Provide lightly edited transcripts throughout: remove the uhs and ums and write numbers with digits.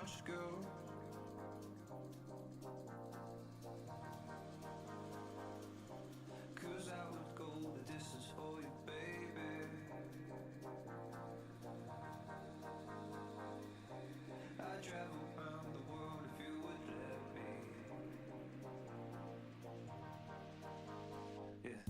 conscious girl. Cause I would go the distance for you, baby. I'd travel around the world if you would let me. Yeah.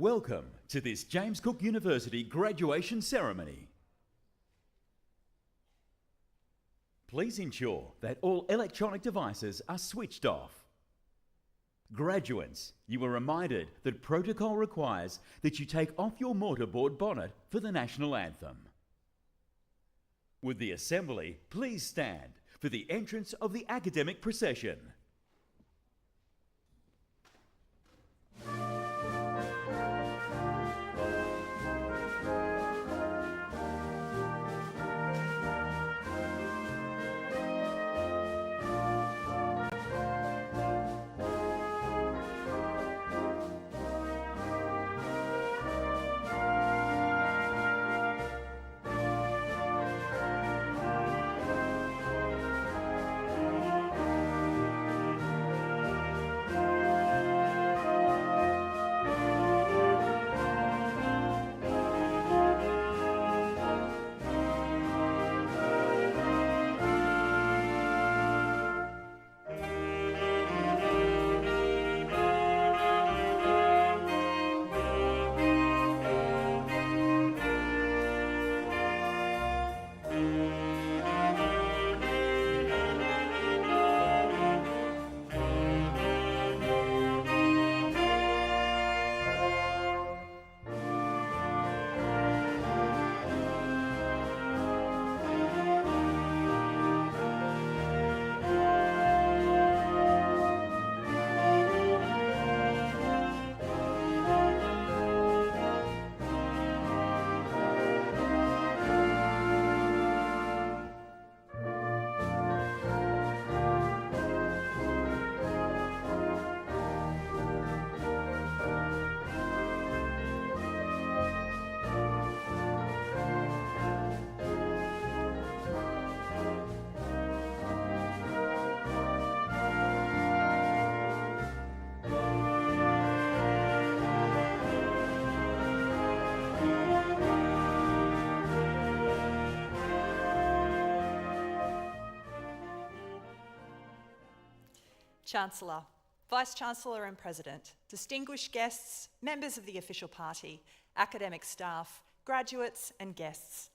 Welcome to this James Cook University graduation ceremony. Please ensure that all electronic devices are switched off. Graduates, you are reminded that protocol requires that you take off your mortarboard bonnet for the national anthem. Would the assembly please stand for the entrance of the academic procession? Chancellor, Vice-Chancellor and President, distinguished guests, members of the official party, academic staff, graduates and guests,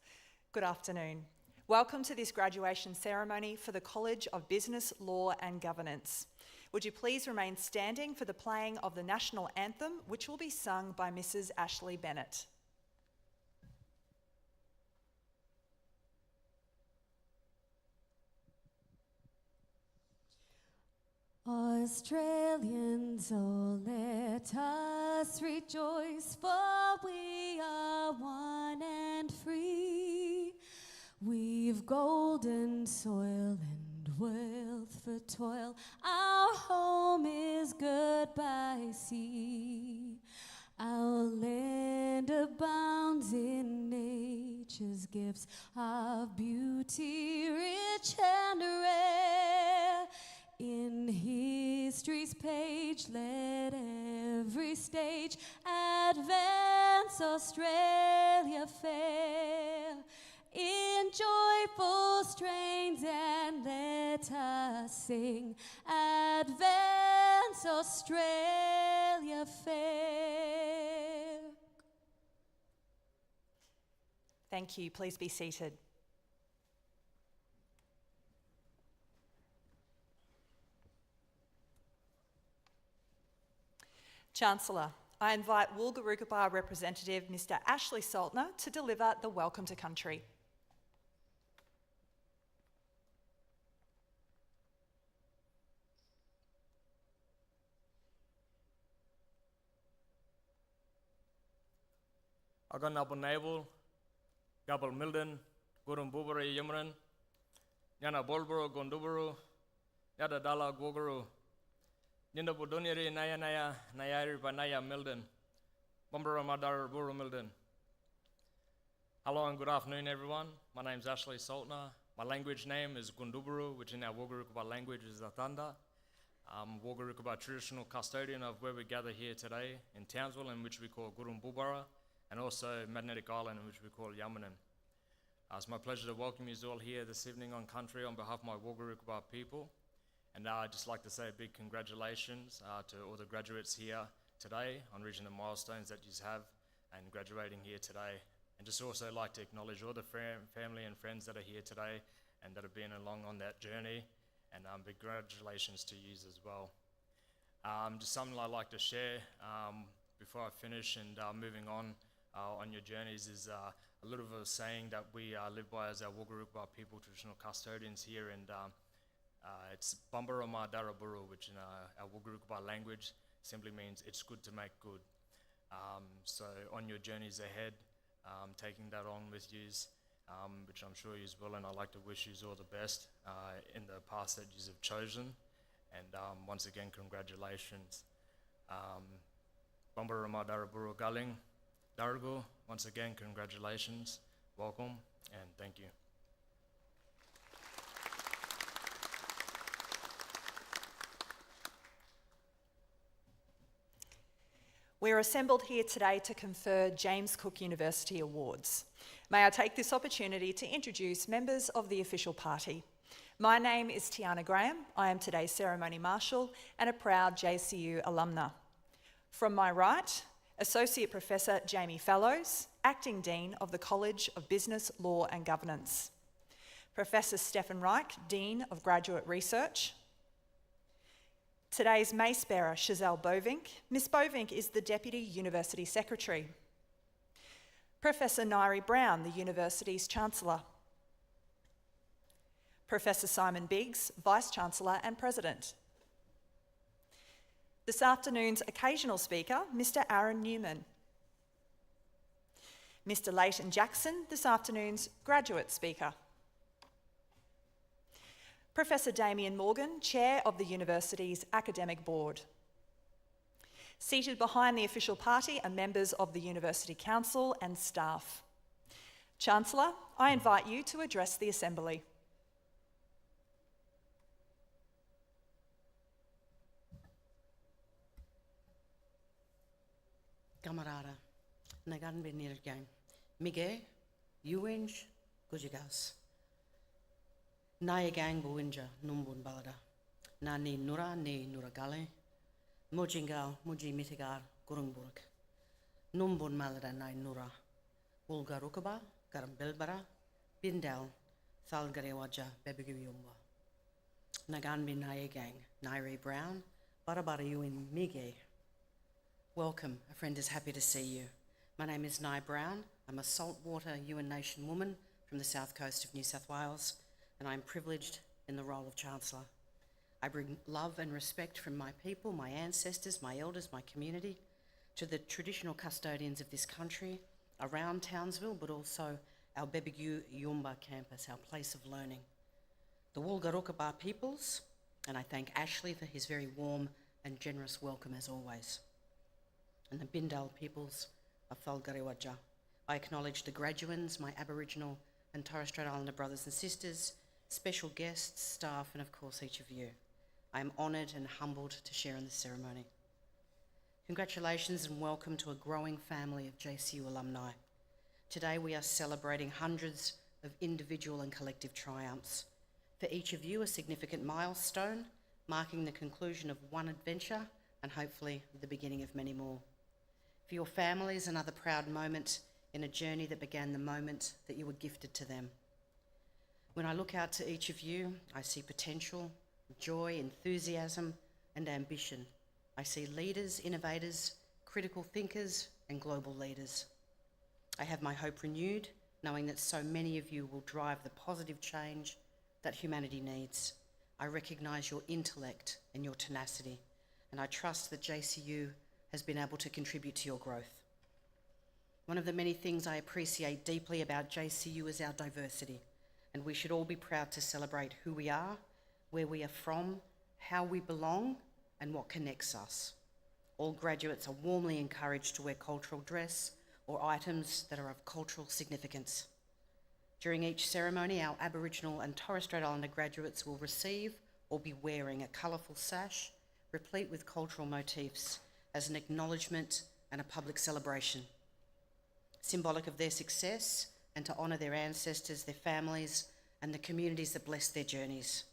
good afternoon. Welcome to this graduation ceremony for the College of Business, Law and Governance. Would you please remain standing for the playing of the National Anthem, which will be sung by Mrs. Ashley Bennett. Australians, oh, let us rejoice, for we are one and free. We've golden soil and wealth for toil. Our home is good by sea. Our land abounds in nature's gifts of beauty, rich and rare. In history's page, let every stage advance Australia fair. In joyful strains and let us sing, advance Australia fair. Thank you. Please be seated. Chancellor, I invite Woolgoorookabar representative Mr. Ashley Saltner to deliver the Welcome to Country. Agan Abel Naval, Gabel Milden, Gurum Bubari Yimran, Yana Bolboro Gonduburu, Yada Dala Goguru, Ninda Buduniri Naya Nayari Banaya Milden, Bombara Madar Buru Milden. Hello and good afternoon, everyone. My name is Ashley Saltner. My language name is Gunduburu, which in our Woolgoorookabar language is Atanda. I'm Woolgoorookabar traditional custodian of where we gather here today in Townsville, in which we call Gurum Bubara, and also Magnetic Island, in which we call Yamanan. It's my pleasure to welcome you all here this evening on country on behalf of my Woolgoorookabar people. And I'd just like to say a big congratulations to all the graduates here today on reaching the milestones that you have and graduating here today. And just also like to acknowledge all the family and friends that are here today and that have been along on that journey, and congratulations to you as well. Just something I'd like to share before I finish and moving on your journeys is a little bit of a saying that we live by as our Wulgarupa people, traditional custodians here, and it's Bambarama Daraburu, which in our Wulgarupa language simply means it's good to make good. So on your journeys ahead, taking that on with you, which I'm sure you will, and I'd like to wish you all the best in the path that you have chosen. And once again, congratulations. Bambarama Daraburu Galing Dargo, once again, congratulations, welcome, and thank you. We're assembled here today to confer James Cook University Awards. May I take this opportunity to introduce members of the official party. My name is Tiana Graham. I am today's ceremony marshal and a proud JCU alumna. From my right, Associate Professor Jamie Fellows, Acting Dean of the College of Business, Law and Governance. Professor Stefan Reich, Dean of Graduate Research. Today's mace bearer, Chazelle Bovink. Miss Bovink is the Deputy University Secretary. Professor Nairi Brown, the University's Chancellor. Professor Simon Biggs, Vice-Chancellor and President. This afternoon's occasional speaker, Mr. Aaron Newman. Mr. Leighton Jackson, this afternoon's graduate speaker. Professor Damien Morgan, Chair of the University's Academic Board. Seated behind the official party are members of the University Council and staff. Chancellor, I invite you to address the Assembly. Camarada, nagan benir gang, mige, uwinj, kujigas. Na gang buwinja numbun balada, na ni nuragale, mojingal muji mitigar gurungburg. Numbun malada na nura, Wulgarukaba, garambelbara, bindel, thalgarewaja bebiguyumba. Nagan bin nae gang, Nairi Brown, barabara uwin mige. Welcome, a friend is happy to see you. My name is Nye Brown. I'm a saltwater Yuin Nation woman from the south coast of New South Wales, and I'm privileged in the role of Chancellor. I bring love and respect from my people, my ancestors, my elders, my community, to the traditional custodians of this country around Townsville, but also our Bebigu Yumba campus, our place of learning. The Wulgarukaba peoples, and I thank Ashley for his very warm and generous welcome as always. And the Bindal peoples of Thalgarewaja. I acknowledge the graduands, my Aboriginal and Torres Strait Islander brothers and sisters, special guests, staff, and of course each of you. I am honoured and humbled to share in this ceremony. Congratulations and welcome to a growing family of JCU alumni. Today we are celebrating hundreds of individual and collective triumphs. For each of you, a significant milestone, marking the conclusion of one adventure and hopefully the beginning of many more. For your families, another proud moment in a journey that began the moment that you were gifted to them. When I look out to each of you, I see potential, joy, enthusiasm, and ambition. I see leaders, innovators, critical thinkers, and global leaders. I have my hope renewed, knowing that so many of you will drive the positive change that humanity needs. I recognise your intellect and your tenacity, and I trust that JCU has been able to contribute to your growth. One of the many things I appreciate deeply about JCU is our diversity, and we should all be proud to celebrate who we are, where we are from, how we belong, and what connects us. All graduates are warmly encouraged to wear cultural dress or items that are of cultural significance. During each ceremony, our Aboriginal and Torres Strait Islander graduates will receive or be wearing a colourful sash replete with cultural motifs as an acknowledgement and a public celebration, symbolic of their success and to honour their ancestors, their families, and the communities that blessed their journeys.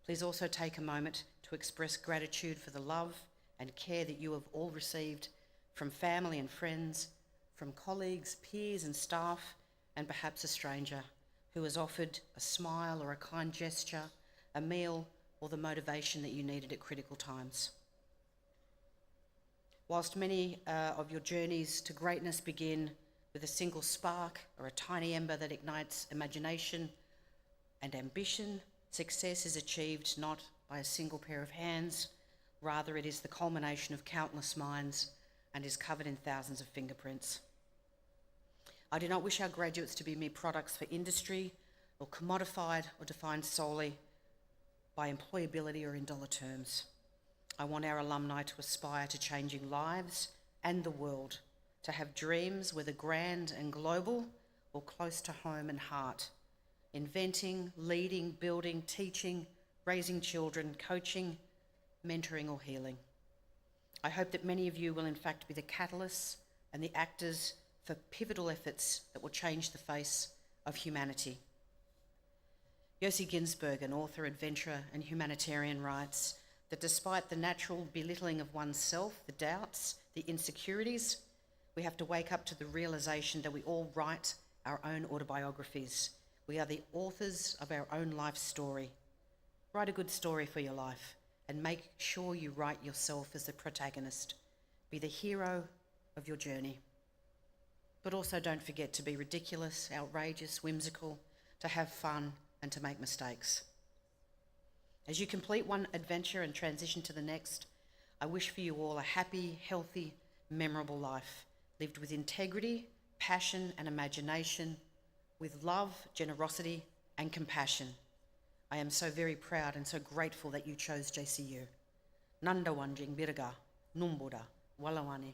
Please also take a moment to express gratitude for the love and care that you have all received from family and friends, from colleagues, peers and staff, and perhaps a stranger who has offered a smile or a kind gesture, a meal, or the motivation that you needed at critical times. Whilst many of your journeys to greatness begin with a single spark or a tiny ember that ignites imagination and ambition, success is achieved not by a single pair of hands, rather it is the culmination of countless minds and is covered in thousands of fingerprints. I do not wish our graduates to be mere products for industry or commodified or defined solely by employability or in dollar terms. I want our alumni to aspire to changing lives and the world, to have dreams, whether grand and global or close to home and heart, inventing, leading, building, teaching, raising children, coaching, mentoring or healing. I hope that many of you will in fact be the catalysts and the actors for pivotal efforts that will change the face of humanity. Josie Ginsberg, an author, adventurer and humanitarian, writes that despite the natural belittling of oneself, the doubts, the insecurities, we have to wake up to the realization that we all write our own autobiographies. We are the authors of our own life story. Write a good story for your life and make sure you write yourself as the protagonist. Be the hero of your journey. But also don't forget to be ridiculous, outrageous, whimsical, to have fun and to make mistakes. As you complete one adventure and transition to the next, I wish for you all a happy, healthy, memorable life, lived with integrity, passion and imagination, with love, generosity and compassion. I am so very proud and so grateful that you chose JCU. Nanda wanjing birga, numbuda, walawani.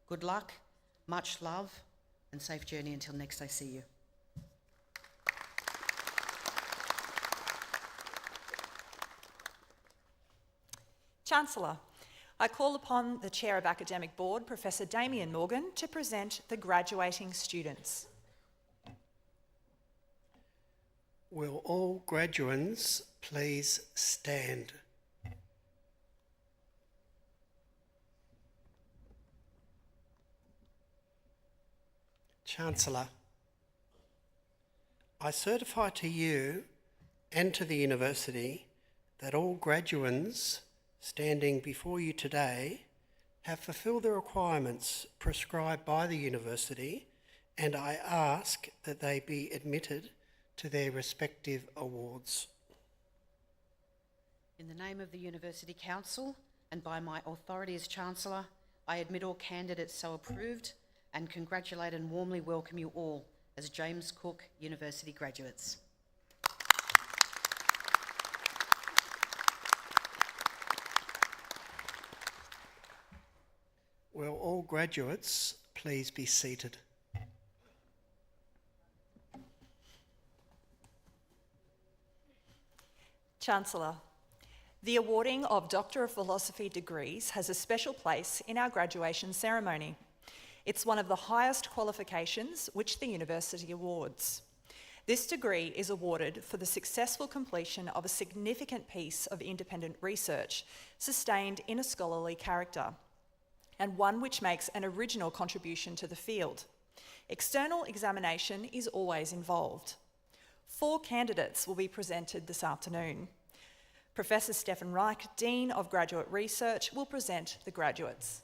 Good luck, much love, and safe journey until next I see you. Chancellor, I call upon the Chair of Academic Board, Professor Damien Morgan, to present the graduating students. Will all graduands please stand? Chancellor, I certify to you and to the university that all graduands standing before you today have fulfilled the requirements prescribed by the university, and I ask that they be admitted to their respective awards. In the name of the University Council and by my authority as Chancellor, I admit all candidates so approved and congratulate and warmly welcome you all as James Cook University graduates. Will all graduates please be seated? Chancellor, the awarding of Doctor of Philosophy degrees has a special place in our graduation ceremony. It's one of the highest qualifications which the university awards. This degree is awarded for the successful completion of a significant piece of independent research sustained in a scholarly character, and one which makes an original contribution to the field. External examination is always involved. 4 candidates will be presented this afternoon. Professor Stefan Reich, Dean of Graduate Research, will present the graduates.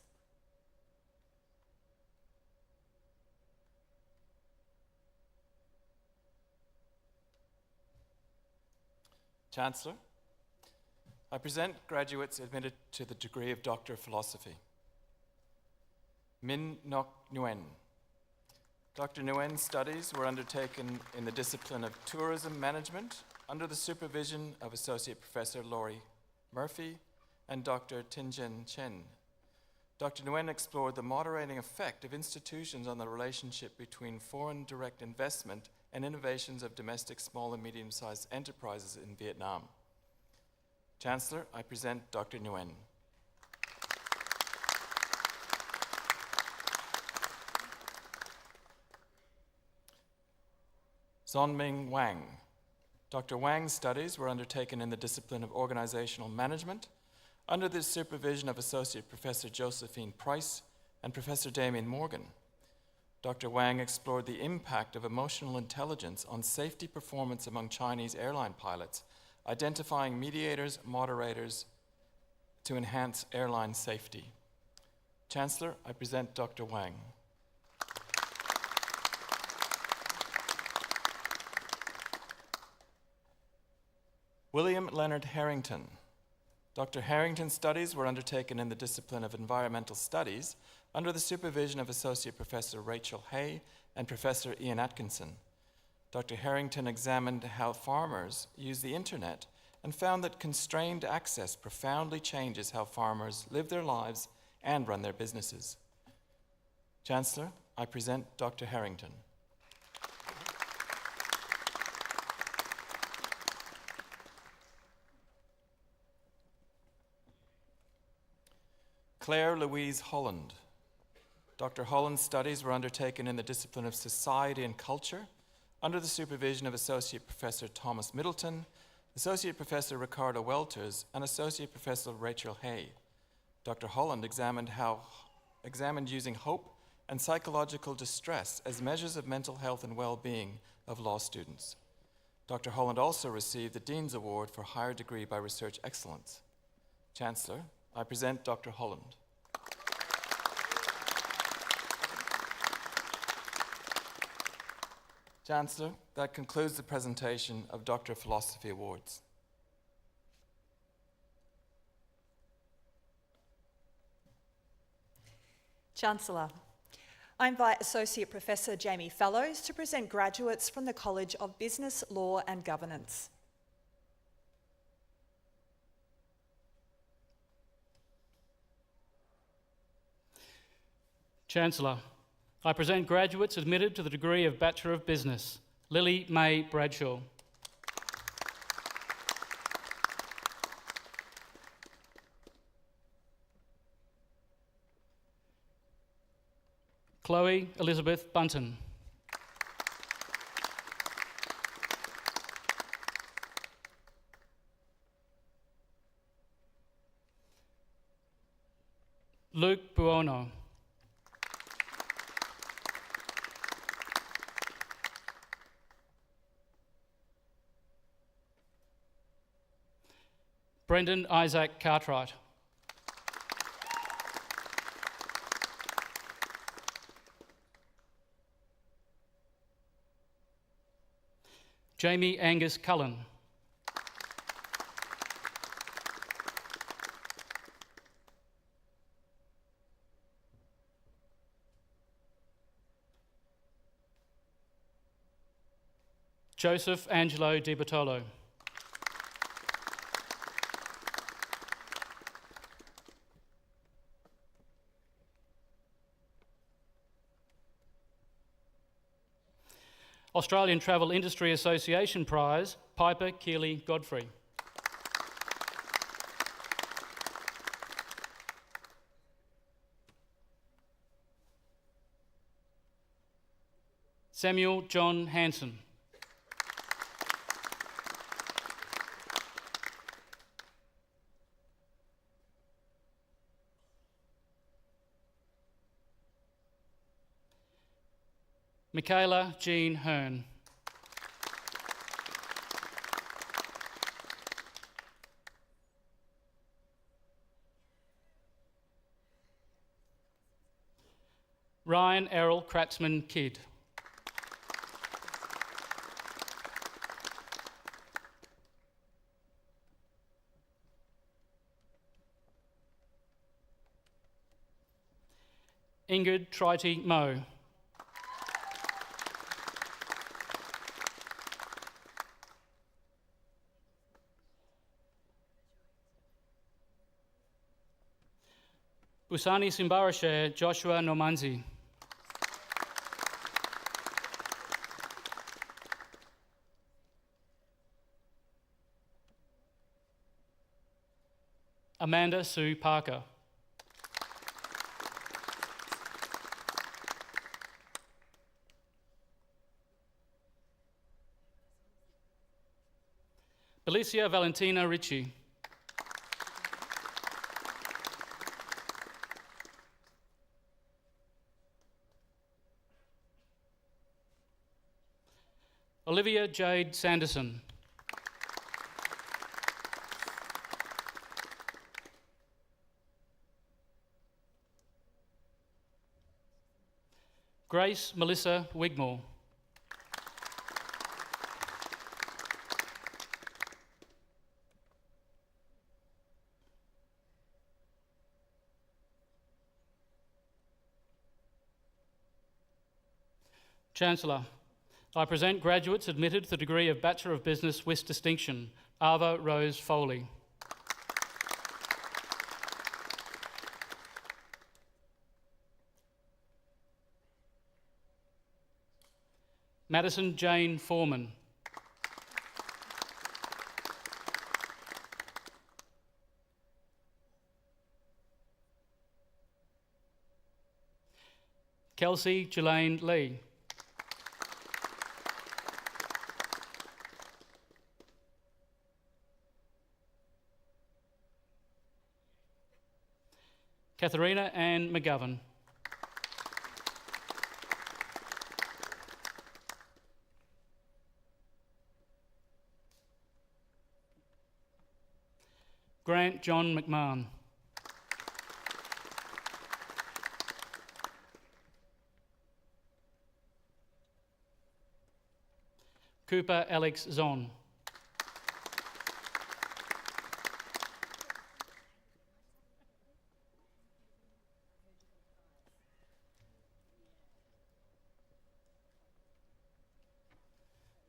Chancellor, I present graduates admitted to the degree of Doctor of Philosophy. Min Nok Nguyen. Dr. Nguyen's studies were undertaken in the discipline of tourism management under the supervision of Associate Professor Laurie Murphy and Dr. Tinjen Chen. Dr. Nguyen explored the moderating effect of institutions on the relationship between foreign direct investment and innovations of domestic small and medium-sized enterprises in Vietnam. Chancellor, I present Dr. Nguyen. Zonming Wang. Dr. Wang's studies were undertaken in the discipline of organizational management under the supervision of Associate Professor Josephine Price and Professor Damien Morgan. Dr. Wang explored the impact of emotional intelligence on safety performance among Chinese airline pilots, identifying mediators, moderators to enhance airline safety. Chancellor, I present Dr. Wang. William Leonard Harrington. Dr. Harrington's studies were undertaken in the discipline of environmental studies under the supervision of Associate Professor Rachel Hay and Professor Ian Atkinson. Dr. Harrington examined how farmers use the internet and found that constrained access profoundly changes how farmers live their lives and run their businesses. Chancellor, I present Dr. Harrington. Claire Louise Holland. Dr. Holland's studies were undertaken in the discipline of society and culture under the supervision of Associate Professor Thomas Middleton, Associate Professor Ricardo Welters, and Associate Professor Rachel Hay. Dr. Holland examined using hope and psychological distress as measures of mental health and well-being of law students. Dr. Holland also received the Dean's Award for Higher Degree by Research Excellence. Chancellor, I present Dr. Holland. Chancellor, that concludes the presentation of Doctor of Philosophy Awards. Chancellor, I invite Associate Professor Jamie Fellows to present graduates from the College of Business, Law and Governance. Chancellor, I present graduates admitted to the degree of Bachelor of Business, Lily May Bradshaw. Chloe Elizabeth Bunton. Luke Buono. Brendan Isaac Cartwright. Jamie Angus Cullen. Joseph Angelo Di Bartolo. Australian Travel Industry Association Prize, Piper Keeley Godfrey. Samuel John Hanson. Michaela Jean Hearn. Ryan Errol Kratzman Kidd. Ingrid Trity Moe. Busani Simbarashe Joshua Nomanzi. Amanda Sue Parker. Alicia Valentina Ritchie. Olivia Jade Sanderson. Grace Melissa Wigmore. Chancellor, I present graduates admitted to the degree of Bachelor of Business with distinction, Ava Rose Foley. Madison Jane Foreman. Kelsey Jelaine Lee. Katharina Ann McGovern. Grant John McMahon. Cooper Alex Zon.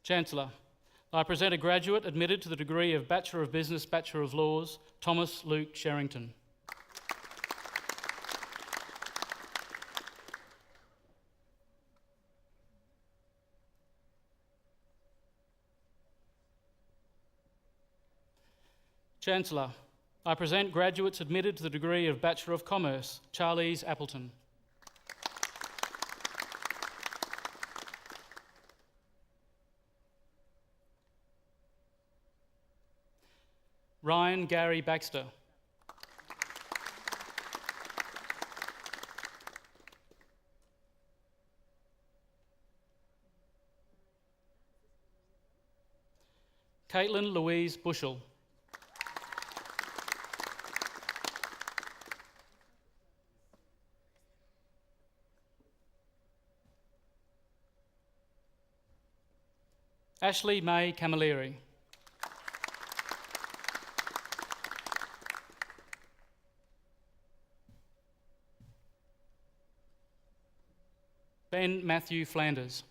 Chancellor, I present a graduate admitted to the degree of Bachelor of Business, Bachelor of Laws, Thomas Luke Sherrington. Chancellor, I present graduates admitted to the degree of Bachelor of Commerce, Charlize Appleton. Ryan Gary Baxter. Caitlin Louise Bushell. Ashley May Camilleri. Ben Matthew Flanders.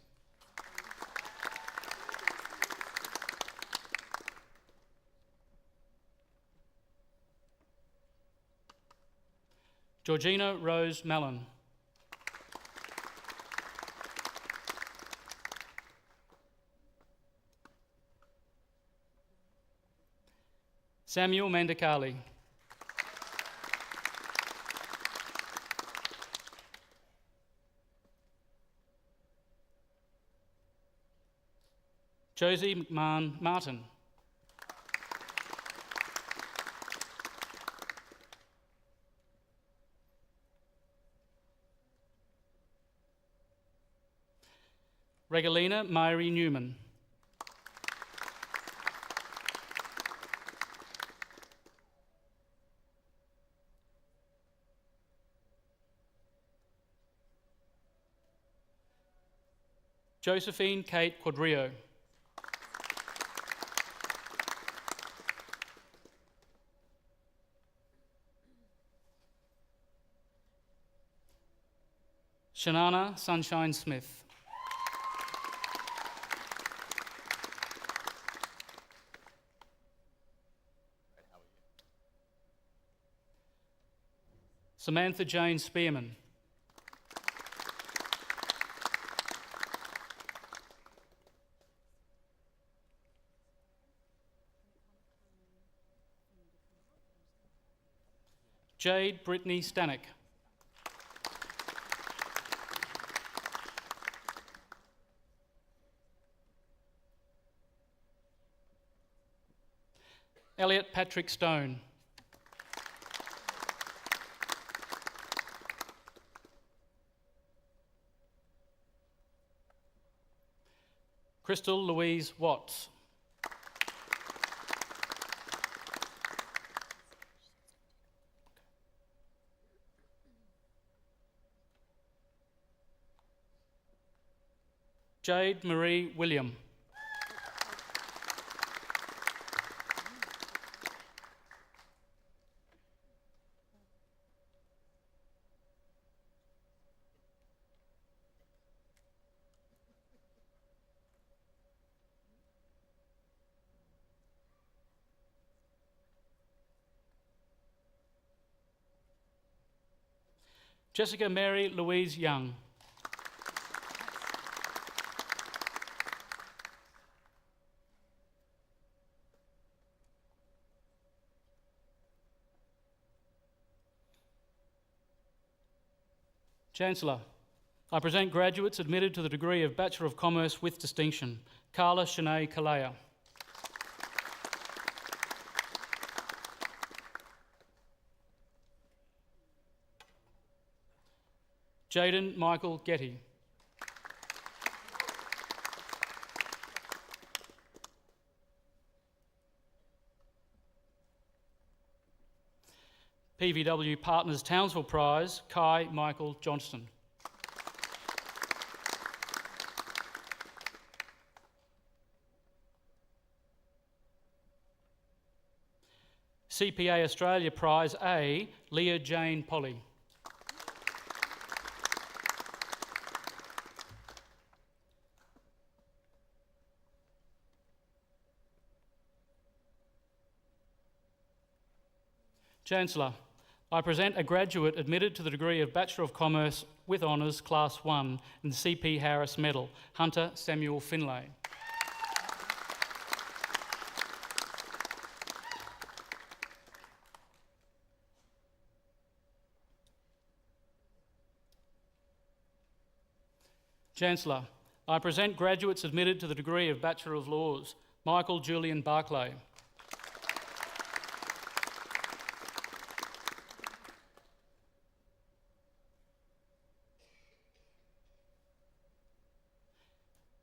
Georgina Rose Mallon. Samuel Mandakali. Josie McMahon Martin. Regalina Myrie Newman. Josephine Kate Quadrio. Shanana Sunshine Smith. Samantha Jane Spearman. Jade Brittany Stanek. Elliot Patrick Stone. Crystal Louise Watts. Jade Marie William. Jessica Mary Louise Young. Chancellor, I present graduates admitted to the degree of Bachelor of Commerce with distinction. Carla Shanae Kalea. Jaden Michael Getty. PVW Partners Townsville Prize, Kai Michael Johnston. CPA Australia Prize A, Leah Jane Polly. Chancellor, I present a graduate admitted to the degree of Bachelor of Commerce with Honours Class 1 in the C.P. Harris Medal, Hunter Samuel Finlay. Chancellor, I present graduates admitted to the degree of Bachelor of Laws, Michael Julian Barclay.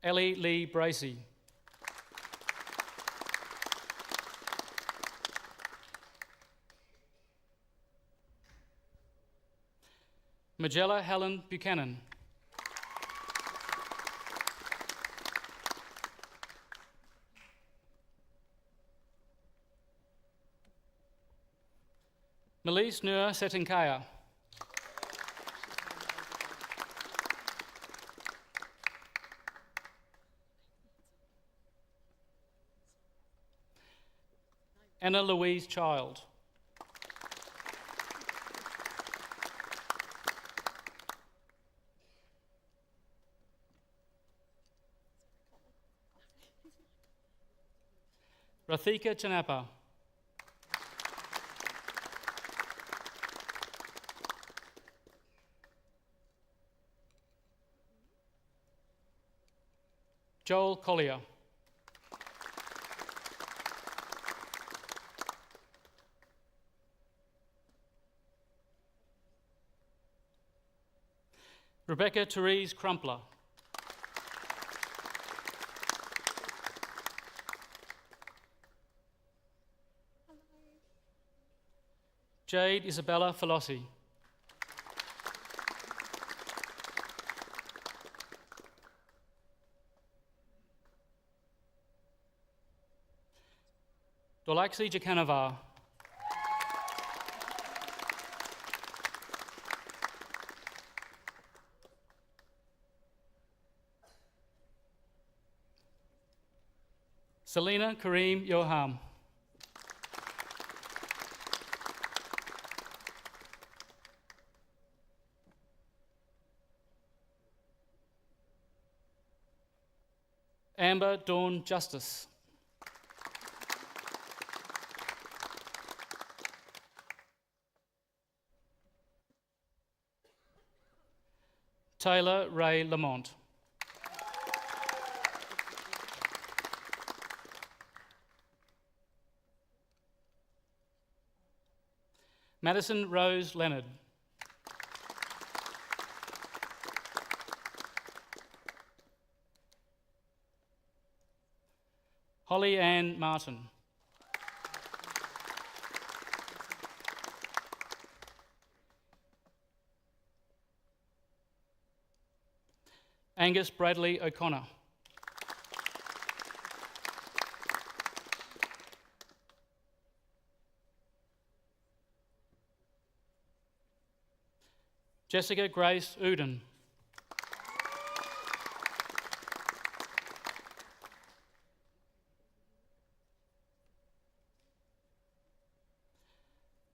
Ellie Lee Bracey. Magella Helen Buchanan. Melise Nur Setinkaya. Anna Louise Child. Rathika Chanapa. Joel Collier. Rebecca Therese Crumpler. Jade Isabella Felossi. Dolaxi Jakanavar. Selena Kareem Yoham. Amber Dawn Justice. Taylor Ray Lamont. Madison Rose Leonard. Holly Ann Martin. Angus Bradley O'Connor. Jessica Grace Uden.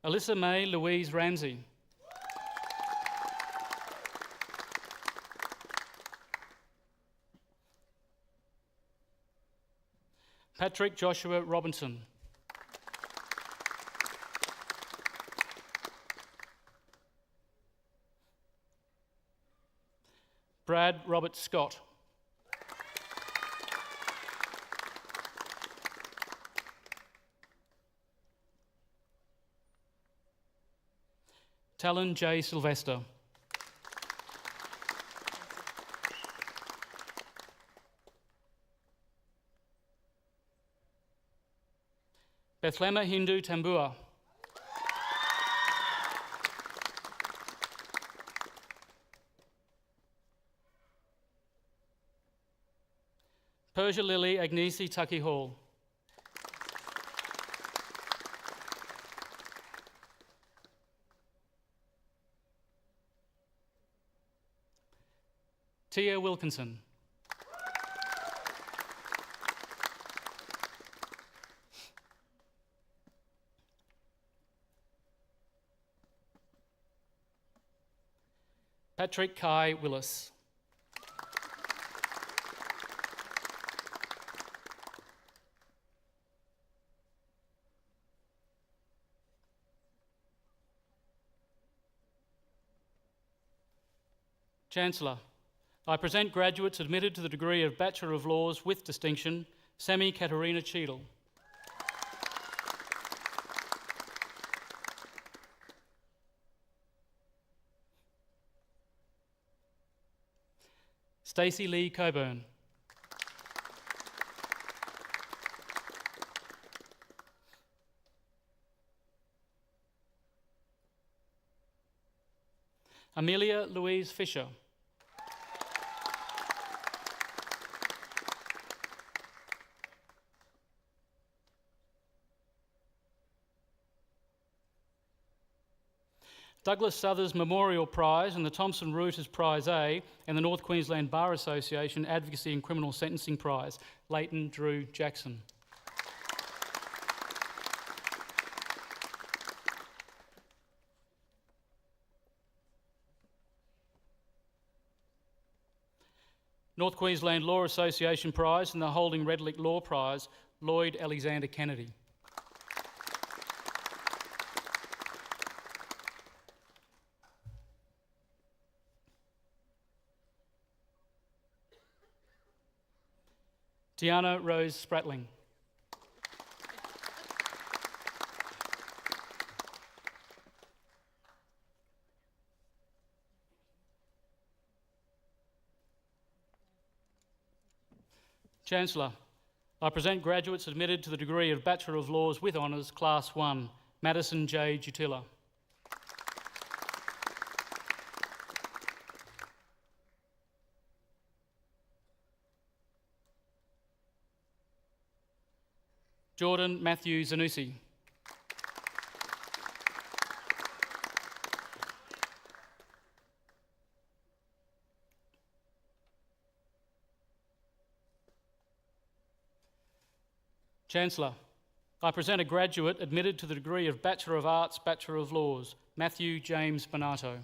Alyssa May Louise Ramsey. Patrick Joshua Robinson. Brad Robert Scott. Talon J. Sylvester. Bethlema Hindu Tambua. Persia Lily Agnesi Tucky Hall. Tia Wilkinson. Patrick Kai Willis. Chancellor, I present graduates admitted to the degree of Bachelor of Laws with distinction, Sammy Katerina Cheadle. Stacey Lee Coburn. Amelia Louise Fisher. Douglas Southers Memorial Prize and the Thomson Reuters Prize A and the North Queensland Bar Association Advocacy and Criminal Sentencing Prize, Leighton Drew Jackson. North Queensland Law Association Prize and the Holding Redlick Law Prize, Lloyd Alexander Kennedy. Tiana Rose Spratling. Chancellor, I present graduates admitted to the degree of Bachelor of Laws with Honours, Class 1, Madison J. Jutila. Jordan Matthew Zanussi. Chancellor, I present a graduate admitted to the degree of Bachelor of Arts, Bachelor of Laws, Matthew James Bonato.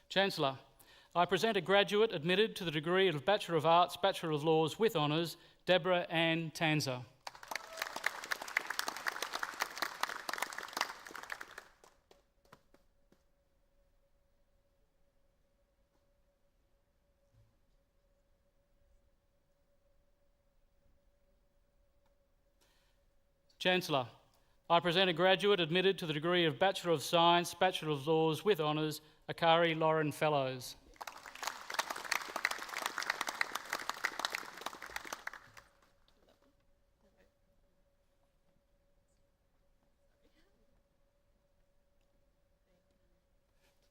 Chancellor, I present a graduate admitted to the degree of Bachelor of Arts, Bachelor of Laws with Honours, Deborah Ann Tanzer. Chancellor, I present a graduate admitted to the degree of Bachelor of Science, Bachelor of Laws with honours, Akari Lauren Fellows.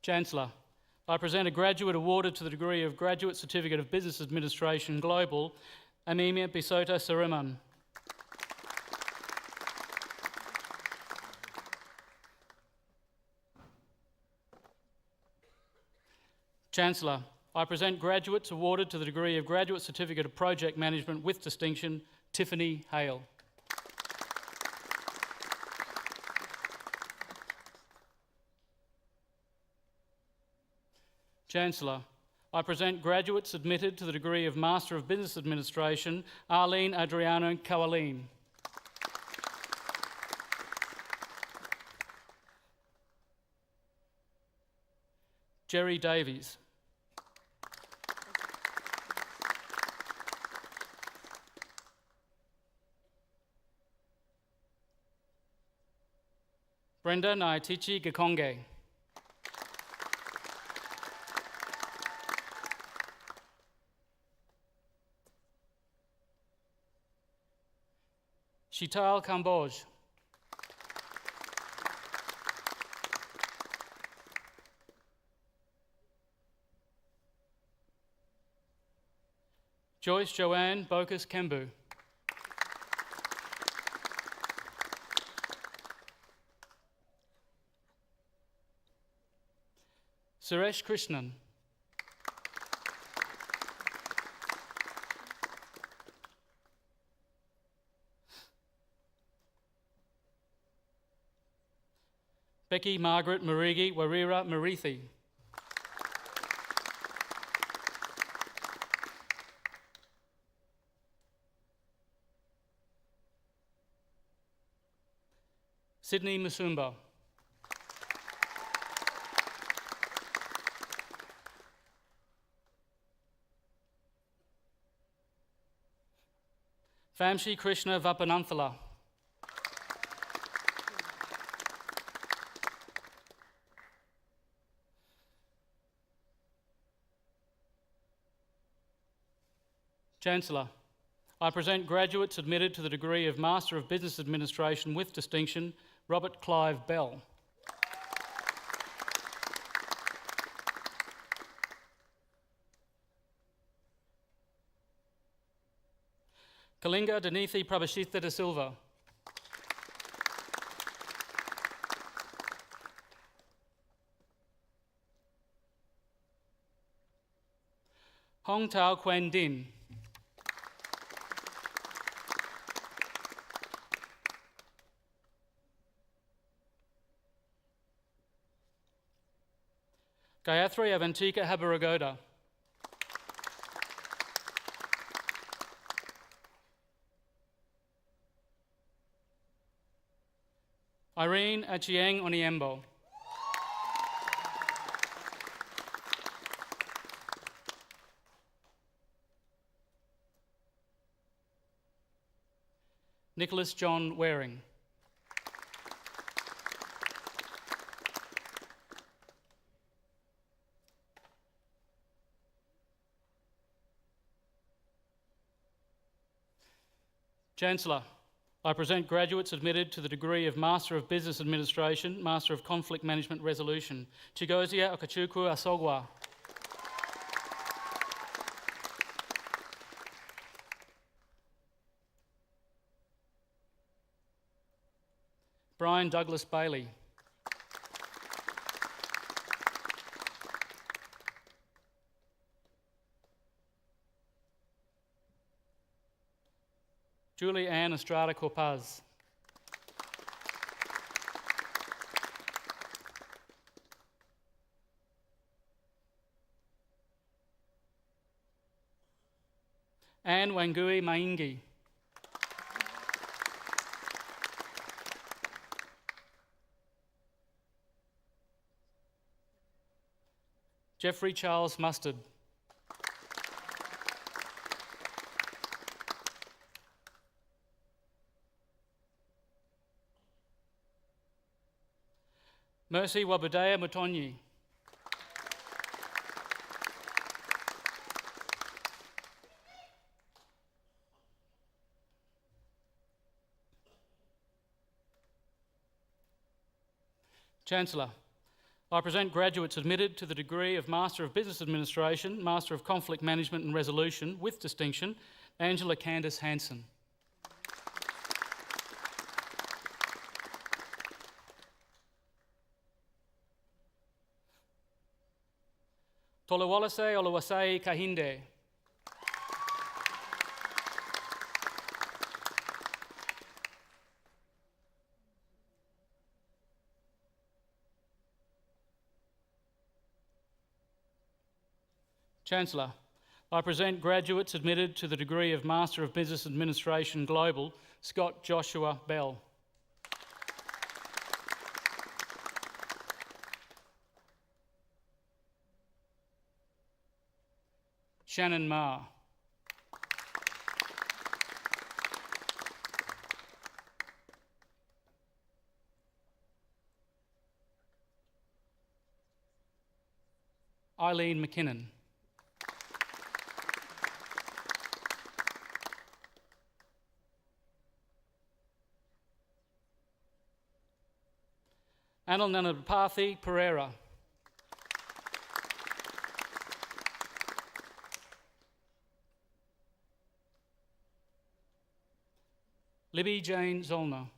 Chancellor, I present a graduate awarded to the degree of Graduate Certificate of Business Administration Global, Amimia Bisota Sariman. Chancellor, I present graduates awarded to the degree of Graduate Certificate of Project Management with Distinction, Tiffany Hale. Chancellor, I present graduates admitted to the degree of Master of Business Administration, Arlene Adriano Cowaline. Jerry Davies. Brenda Naitichi Gakonge. Shital Kamboj. Joyce Joanne Bokus Kembu. Suresh Krishnan. Becky Margaret Marigi Warira Marithi. Sydney Musumba. Vamshi Krishna Vapananthala. Chancellor, I present graduates admitted to the degree of Master of Business Administration with Distinction, Robert Clive Bell. Kalinga Denithi Prabhashitha da Silva. Hong Tao Quen Din. Gayatri Avantika Habaragoda. Irene Achieng Oniembo. Nicholas John Waring. Chancellor, I present graduates admitted to the degree of Master of Business Administration, Master of Conflict Management Resolution, Chigozia Okachukwu Asogwa. Brian Douglas Bailey. Julie Ann Estrada Corpaz. Anne Wangui Maingi. Jeffrey Charles Mustard. Mercy Wabudaya Mutonyi. Chancellor, I present graduates admitted to the degree of Master of Business Administration, Master of Conflict Management and Resolution with distinction, Angela Candice Hansen. Tolawalase Olawasai Kahinde. Chancellor, I present graduates admitted to the degree of Master of Business Administration Global, Scott Joshua Bell. Shannon Ma. Eileen McKinnon. Anil Nanapathi Pereira. Libby Jane Zollner.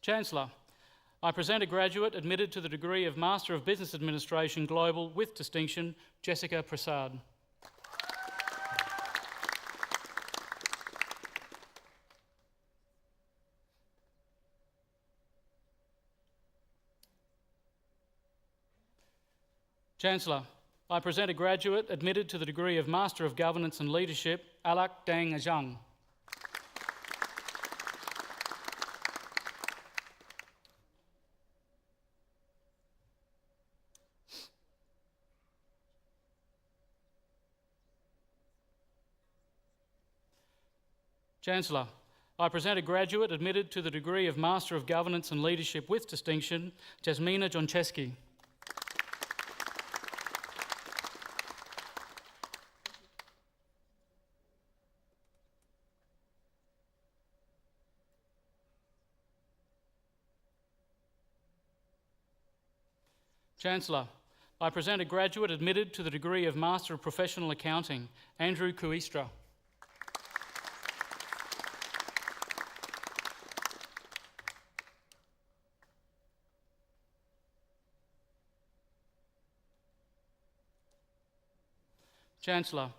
Chancellor, I present a graduate admitted to the degree of Master of Business Administration Global with distinction, Jessica Prasad. Chancellor, I present a graduate admitted to the degree of Master of Governance and Leadership, Alak Dang Ajang. Chancellor, I present a graduate admitted to the degree of Master of Governance and Leadership with distinction, Jasmina Joncheski. Chancellor, I present a graduate admitted to the degree of Master of Professional Accounting, Andrew Kuistra. Chancellor,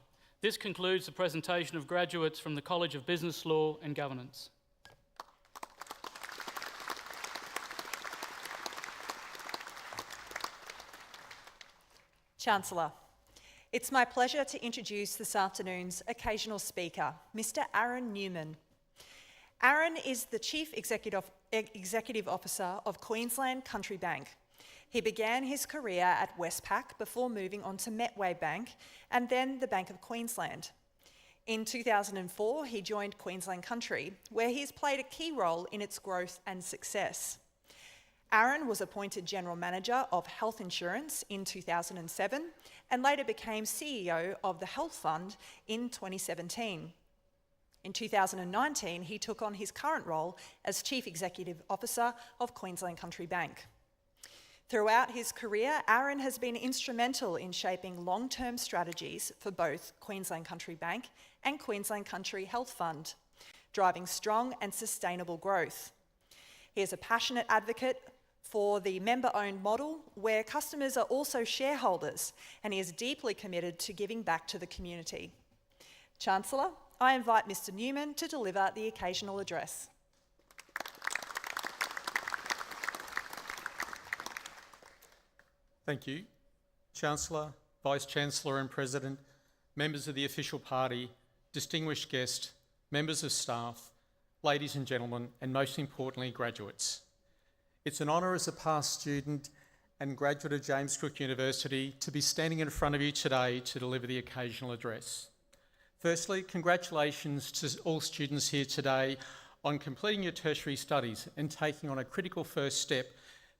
this concludes the presentation of graduates from the College of Business Law and Governance. Chancellor, it's my pleasure to introduce this afternoon's occasional speaker, Mr. Aaron Newman. Aaron is the Chief Executive Officer of Queensland Country Bank. He began his career at Westpac before moving on to Metway Bank and then the Bank of Queensland. In 2004, he joined Queensland Country, where he has played a key role in its growth and success. Aaron was appointed General Manager of Health Insurance in 2007 and later became CEO of the Health Fund in 2017. In 2019, he took on his current role as Chief Executive Officer of Queensland Country Bank. Throughout his career, Aaron has been instrumental in shaping long-term strategies for both Queensland Country Bank and Queensland Country Health Fund, driving strong and sustainable growth. He is a passionate advocate for the member-owned model where customers are also shareholders, and he is deeply committed to giving back to the community. Chancellor, I invite Mr. Newman to deliver the occasional address. Thank you. Chancellor, Vice-Chancellor and President, members of the official party, distinguished guests, members of staff, ladies and gentlemen, and most importantly, graduates. It's an honour as a past student and graduate of James Cook University to be standing in front of you today to deliver the occasional address. Firstly, congratulations to all students here today on completing your tertiary studies and taking on a critical first step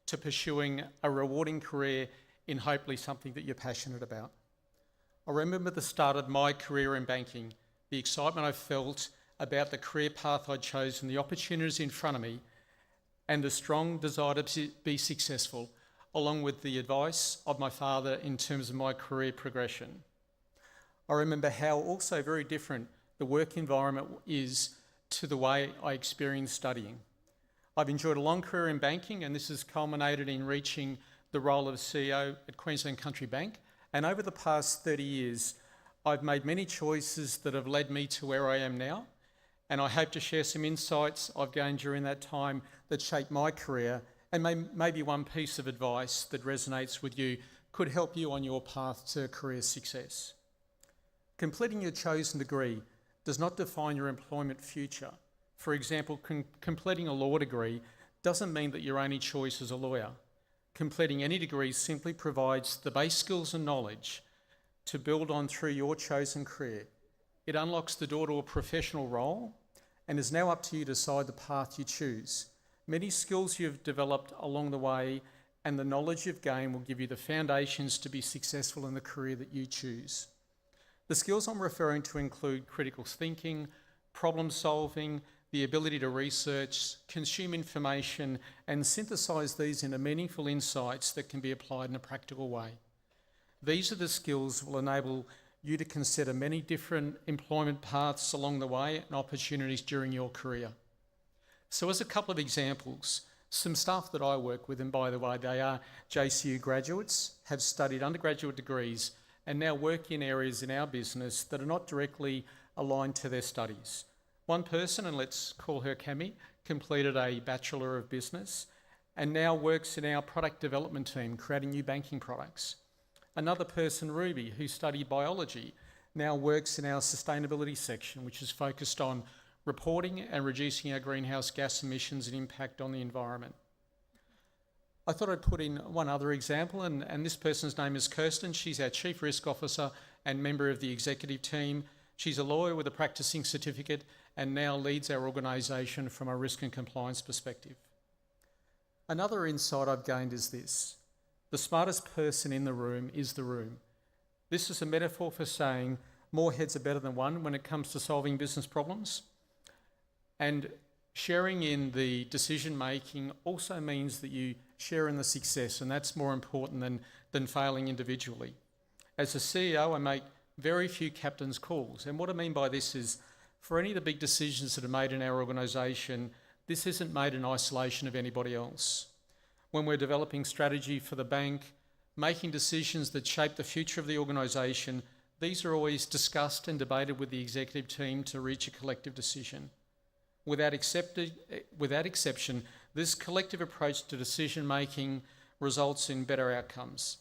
to pursuing a rewarding career in hopefully something that you're passionate about. I remember the start of my career in banking, the excitement I felt about the career path I'd chosen, the opportunities in front of me, and the strong desire to be successful, along with the advice of my father in terms of my career progression. I remember how also very different the work environment is to the way I experienced studying. I've enjoyed a long career in banking, and this has culminated in reaching the role of CEO at Queensland Country Bank. And over the past 30 years, I've made many choices that have led me to where I am now. And I hope to share some insights I've gained during that time that shaped my career, and maybe one piece of advice that resonates with you could help you on your path to career success. Completing your chosen degree does not define your employment future. For example, completing a law degree doesn't mean that your only choice is a lawyer. Completing any degree simply provides the base skills and knowledge to build on through your chosen career. It unlocks the door to a professional role and is now up to you to decide the path you choose. Many skills you've developed along the way and the knowledge you've gained will give you the foundations to be successful in the career that you choose. The skills I'm referring to include critical thinking, problem solving, the ability to research, consume information, and synthesize these into meaningful insights that can be applied in a practical way. These are the skills that will enable you to consider many different employment paths along the way and opportunities during your career. So as a couple of examples, some staff that I work with, and by the way, they are JCU graduates, have studied undergraduate degrees and now work in areas in our business that are not directly aligned to their studies. One person, and let's call her Cami, completed a Bachelor of Business and now works in our product development team, creating new banking products. Another person, Ruby, who studied biology, now works in our sustainability section, which is focused on reporting and reducing our greenhouse gas emissions and impact on the environment. I thought I'd put in one other example, and this person's name is Kirsten. She's our Chief Risk Officer and member of the executive team. She's a lawyer with a practicing certificate and now leads our organisation from a risk and compliance perspective. Another insight I've gained is this: the smartest person in the room is the room. This is a metaphor for saying more heads are better than one when it comes to solving business problems. And sharing in the decision making also means that you share in the success, and that's more important than failing individually. As a CEO, I make very few captain's calls, and what I mean by this is, for any of the big decisions that are made in our organisation, this isn't made in isolation of anybody else. When we're developing strategy for the bank, making decisions that shape the future of the organisation, these are always discussed and debated with the executive team to reach a collective decision. Without exception, this collective approach to decision making results in better outcomes.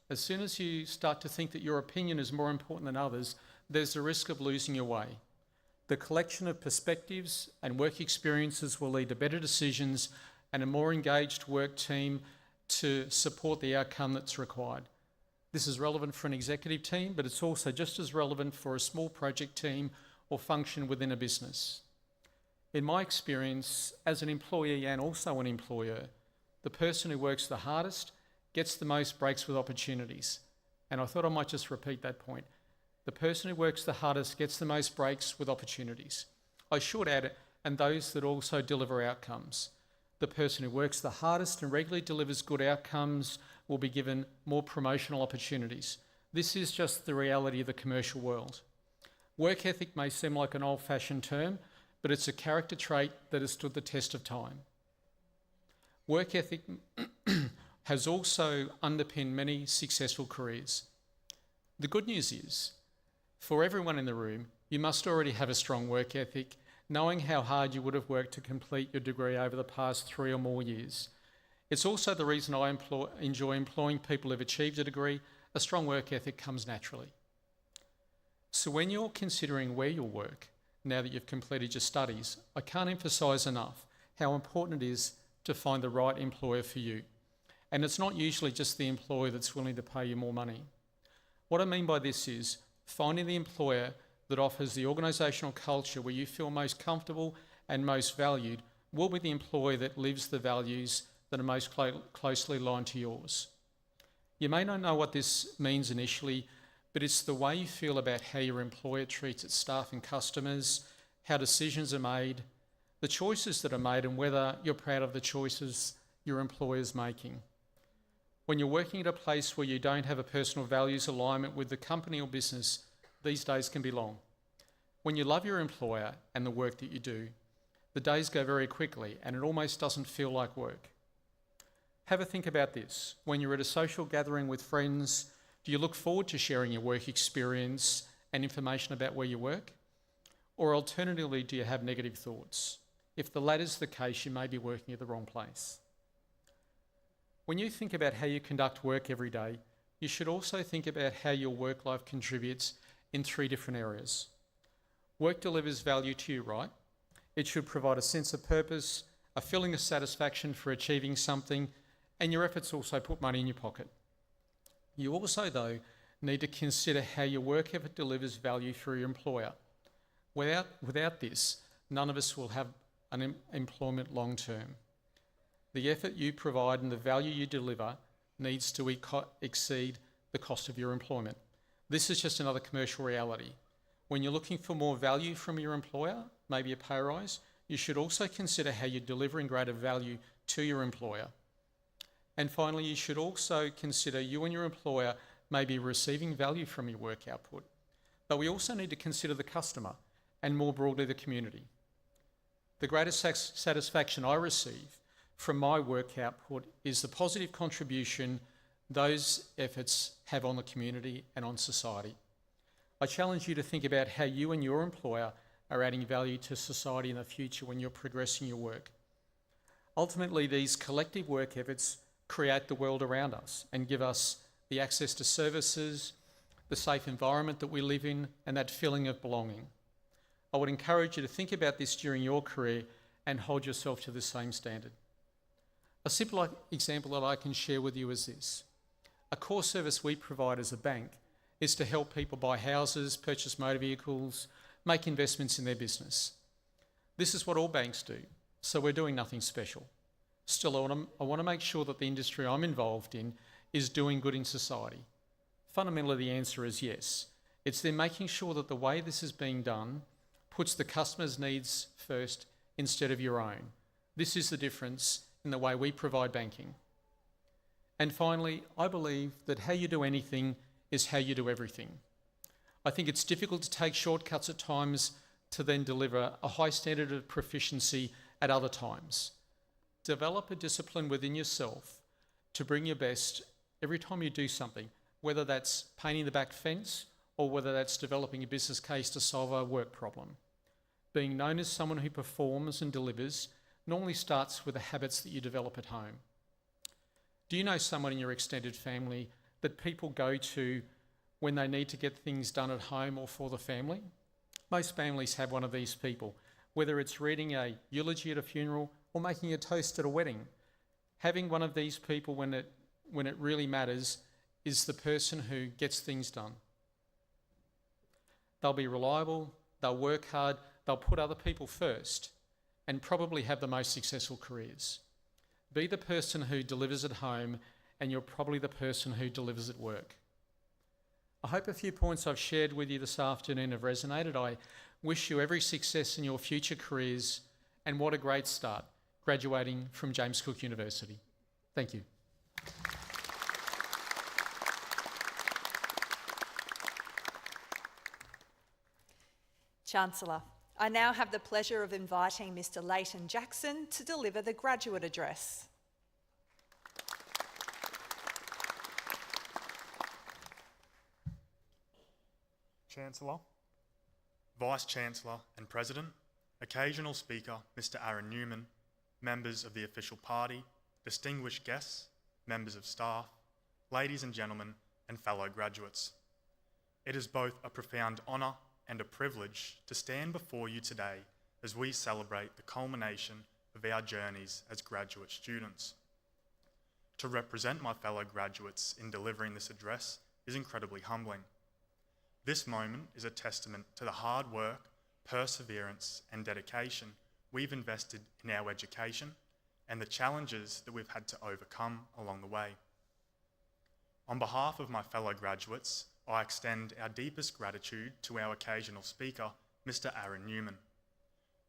As soon as you start to think that your opinion is more important than others, there's a risk of losing your way. The collection of perspectives and work experiences will lead to better decisions and a more engaged work team to support the outcome that's required. This is relevant for an executive team, but it's also just as relevant for a small project team or function within a business. In my experience, as an employee and also an employer, the person who works the hardest gets the most breaks with opportunities. And I thought I might just repeat that point. The person who works the hardest gets the most breaks with opportunities. I should add, and those that also deliver outcomes. The person who works the hardest and regularly delivers good outcomes will be given more promotional opportunities. This is just the reality of the commercial world. Work ethic may seem like an old-fashioned term, but it's a character trait that has stood the test of time. Work ethic has also underpinned many successful careers. The good news is, for everyone in the room, you must already have a strong work ethic, knowing how hard you would have worked to complete your degree over the past 3 or more years. It's also the reason I enjoy employing people who've achieved a degree. A strong work ethic comes naturally. So when you're considering where you'll work, now that you've completed your studies, I can't emphasise enough how important it is to find the right employer for you. And it's not usually just the employer that's willing to pay you more money. What I mean by this is finding the employer that offers the organisational culture where you feel most comfortable and most valued will be the employer that lives the values that are most closely aligned to yours. You may not know what this means initially, but it's the way you feel about how your employer treats its staff and customers, how decisions are made, the choices that are made, and whether you're proud of the choices your employer's making. When you're working at a place where you don't have a personal values alignment with the company or business, these days can be long. When you love your employer and the work that you do, the days go very quickly and it almost doesn't feel like work. Have a think about this. When you're at a social gathering with friends, do you look forward to sharing your work experience and information about where you work? Or alternatively, do you have negative thoughts? If the latter is the case, you may be working at the wrong place. When you think about how you conduct work every day, you should also think about how your work life contributes in 3 different areas. Work delivers value to you, right? It should provide a sense of purpose, a feeling of satisfaction for achieving something, and your efforts also put money in your pocket. You also, though, need to consider how your work effort delivers value for your employer. Without this, none of us will have an employment long term. The effort you provide and the value you deliver needs to exceed the cost of your employment. This is just another commercial reality. When you're looking for more value from your employer, maybe a pay rise, you should also consider how you're delivering greater value to your employer. And finally, you should also consider you and your employer may be receiving value from your work output. But we also need to consider the customer and more broadly the community. The greatest satisfaction I receive from my work output is the positive contribution those efforts have on the community and on society. I challenge you to think about how you and your employer are adding value to society in the future when you're progressing your work. Ultimately, these collective work efforts create the world around us and give us the access to services, the safe environment that we live in, and that feeling of belonging. I would encourage you to think about this during your career and hold yourself to the same standard. A simple example that I can share with you is this. A core service we provide as a bank is to help people buy houses, purchase motor vehicles, make investments in their business. This is what all banks do, so we're doing nothing special. Still, I want to make sure that the industry I'm involved in is doing good in society. Fundamentally, the answer is yes. It's then making sure that the way this is being done puts the customer's needs first instead of your own. This is the difference in the way we provide banking. And finally, I believe that how you do anything is how you do everything. I think it's difficult to take shortcuts at times to then deliver a high standard of proficiency at other times. Develop a discipline within yourself to bring your best every time you do something, whether that's painting the back fence or whether that's developing a business case to solve a work problem. Being known as someone who performs and delivers normally starts with the habits that you develop at home. Do you know someone in your extended family that people go to when they need to get things done at home or for the family? Most families have one of these people, whether it's reading a eulogy at a funeral or making a toast at a wedding. Having one of these people when it really matters is the person who gets things done. They'll be reliable, they'll work hard, they'll put other people first, and probably have the most successful careers. Be the person who delivers at home, and you're probably the person who delivers at work. I hope a few points I've shared with you this afternoon have resonated. I wish you every success in your future careers, and what a great start, graduating from James Cook University. Thank you. Chancellor, I now have the pleasure of inviting Mr. Leighton Jackson to deliver the graduate address. Chancellor, Vice-Chancellor and President, Occasional Speaker Mr. Aaron Newman, members of the official party, distinguished guests, members of staff, ladies and gentlemen, and fellow graduates. It is both a profound honour and a privilege to stand before you today as we celebrate the culmination of our journeys as graduate students. To represent my fellow graduates in delivering this address is incredibly humbling. This moment is a testament to the hard work, perseverance, and dedication we've invested in our education and the challenges that we've had to overcome along the way. On behalf of my fellow graduates, I extend our deepest gratitude to our occasional speaker, Mr. Aaron Newman.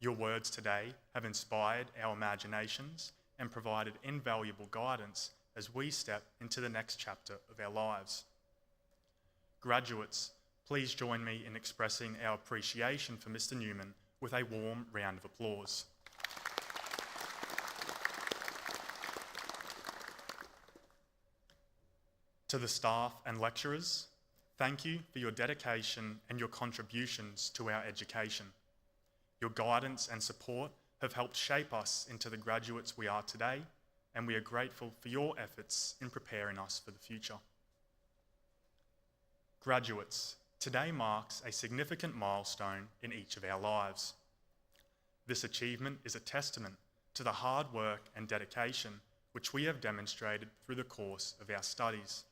Your words today have inspired our imaginations and provided invaluable guidance as we step into the next chapter of our lives. Graduates, please join me in expressing our appreciation for Mr. Newman with a warm round of applause. To the staff and lecturers, thank you for your dedication and your contributions to our education. Your guidance and support have helped shape us into the graduates we are today, and we are grateful for your efforts in preparing us for the future. Graduates, today marks a significant milestone in each of our lives. This achievement is a testament to the hard work and dedication which we have demonstrated through the course of our studies.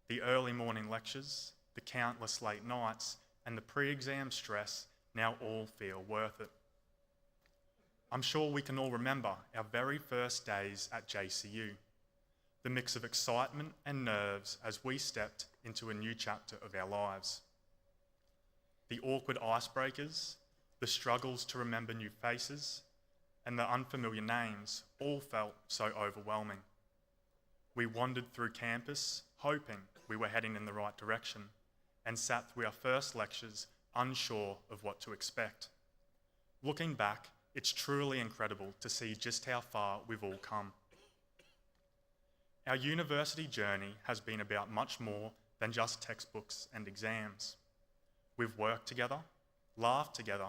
The early morning lectures, the countless late nights, and the pre-exam stress now all feel worth it. I'm sure we can all remember our very first days at JCU, the mix of excitement and nerves as we stepped into a new chapter of our lives. The awkward icebreakers, the struggles to remember new faces, and the unfamiliar names all felt so overwhelming. We wandered through campus hoping we were heading in the right direction and sat through our first lectures unsure of what to expect. Looking back, it's truly incredible to see just how far we've all come. Our university journey has been about much more than just textbooks and exams. We've worked together, laughed together,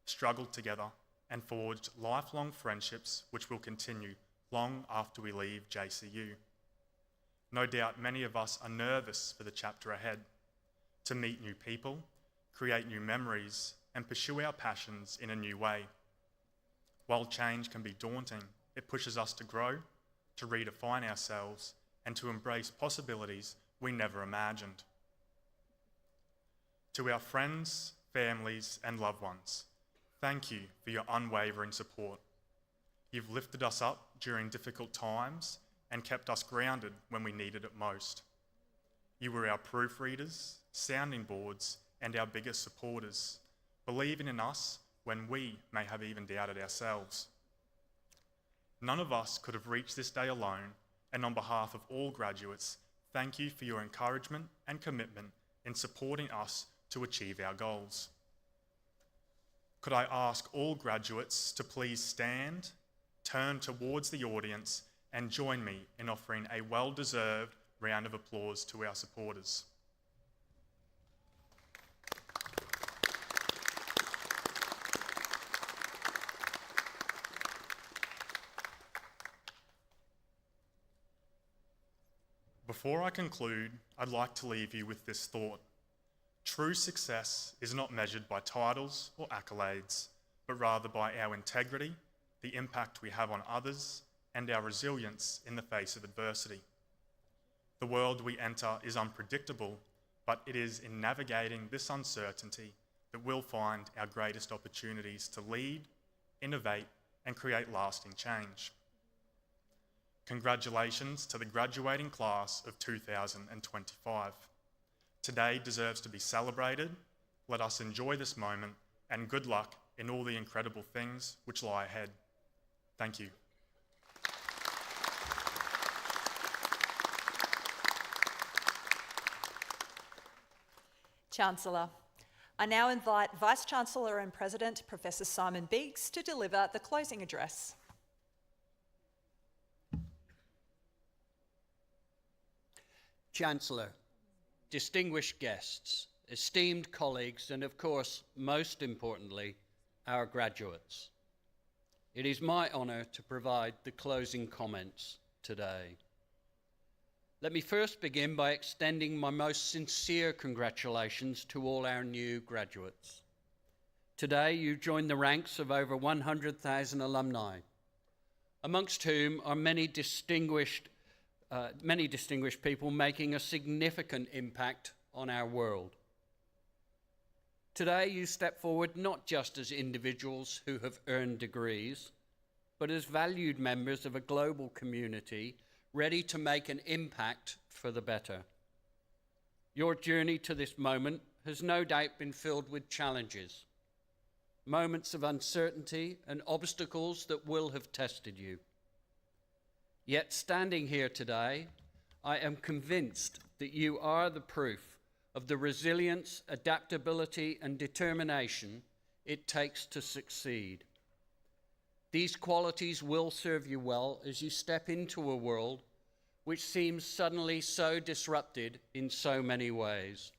struggled together, and forged lifelong friendships which will continue long after we leave JCU. No doubt many of us are nervous for the chapter ahead, to meet new people, create new memories, and pursue our passions in a new way. While change can be daunting, it pushes us to grow, to redefine ourselves, and to embrace possibilities we never imagined. To our friends, families, and loved ones, thank you for your unwavering support. You've lifted us up during difficult times and kept us grounded when we needed it most. You were our proofreaders, sounding boards, and our biggest supporters, believing in us when we may have even doubted ourselves. None of us could have reached this day alone, and on behalf of all graduates, thank you for your encouragement and commitment in supporting us to achieve our goals. Could I ask all graduates to please stand, turn towards the audience, and join me in offering a well-deserved round of applause to our supporters. Before I conclude, I'd like to leave you with this thought. True success is not measured by titles or accolades, but rather by our integrity, the impact we have on others, and our resilience in the face of adversity. The world we enter is unpredictable, but it is in navigating this uncertainty that we'll find our greatest opportunities to lead, innovate, and create lasting change. Congratulations to the graduating class of 2025. Today deserves to be celebrated. Let us enjoy this moment, and good luck in all the incredible things which lie ahead. Thank you. Chancellor, I now invite Vice-Chancellor and President Professor Simon Beeks to deliver the closing address. Chancellor, distinguished guests, esteemed colleagues, and of course, most importantly, our graduates. It is my honour to provide the closing comments today. Let me first begin by extending my most sincere congratulations to all our new graduates. Today, you join the ranks of over 100,000 alumni, amongst whom are many distinguished many distinguished people making a significant impact on our world. Today, you step forward not just as individuals who have earned degrees, but as valued members of a global community ready to make an impact for the better. Your journey to this moment has no doubt been filled with challenges, moments of uncertainty and obstacles that will have tested you. Yet standing here today, I am convinced that you are the proof of the resilience, adaptability, and determination it takes to succeed. These qualities will serve you well as you step into a world which seems suddenly so disrupted in so many ways.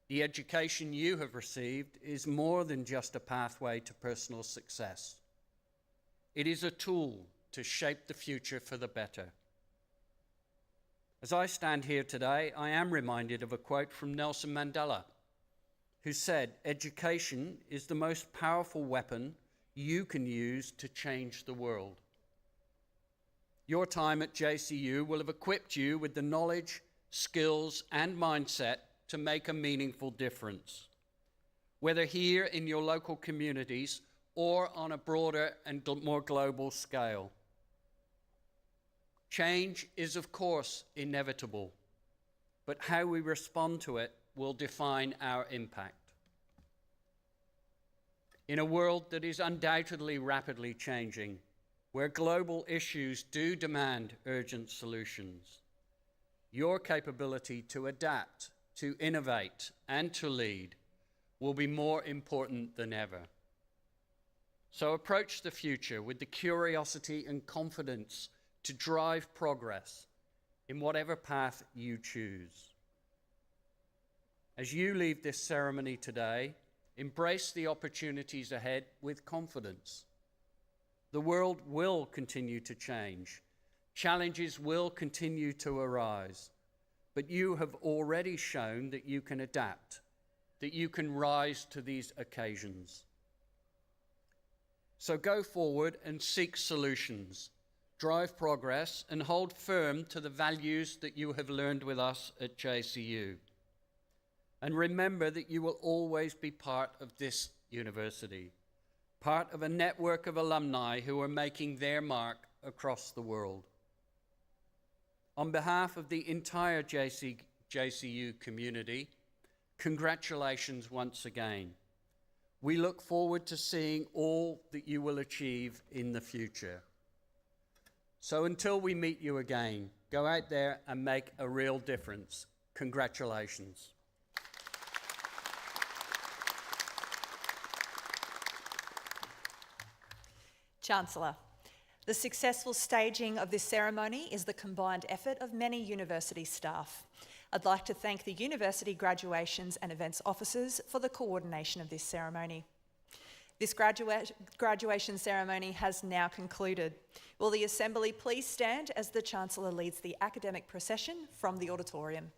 The education you have received is more than just a pathway to personal success. It is a tool to shape the future for the better. As I stand here today, I am reminded of a quote from Nelson Mandela, who said, "Education is the most powerful weapon you can use to change the world." Your time at JCU will have equipped you with the knowledge, skills, and mindset to make a meaningful difference, whether here in your local communities or on a broader and more global scale. Change is, of course, inevitable, but how we respond to it will define our impact. In a world that is undoubtedly rapidly changing, where global issues do demand urgent solutions, your capability to adapt, to innovate, and to lead will be more important than ever. So approach the future with the curiosity and confidence to drive progress in whatever path you choose. As you leave this ceremony today, embrace the opportunities ahead with confidence. The world will continue to change. Challenges will continue to arise. But you have already shown that you can adapt, that you can rise to these occasions. So go forward and seek solutions, drive progress, and hold firm to the values that you have learned with us at JCU. And remember that you will always be part of this university, part of a network of alumni who are making their mark across the world. On behalf of the entire JCU community, congratulations once again. We look forward to seeing all that you will achieve in the future. So until we meet you again, go out there and make a real difference. Congratulations. Chancellor, the successful staging of this ceremony is the combined effort of many university staff. I'd like to thank the University Graduations and Events Officers for the coordination of this ceremony. This graduation ceremony has now concluded. Will the Assembly please stand as the Chancellor leads the academic procession from the auditorium?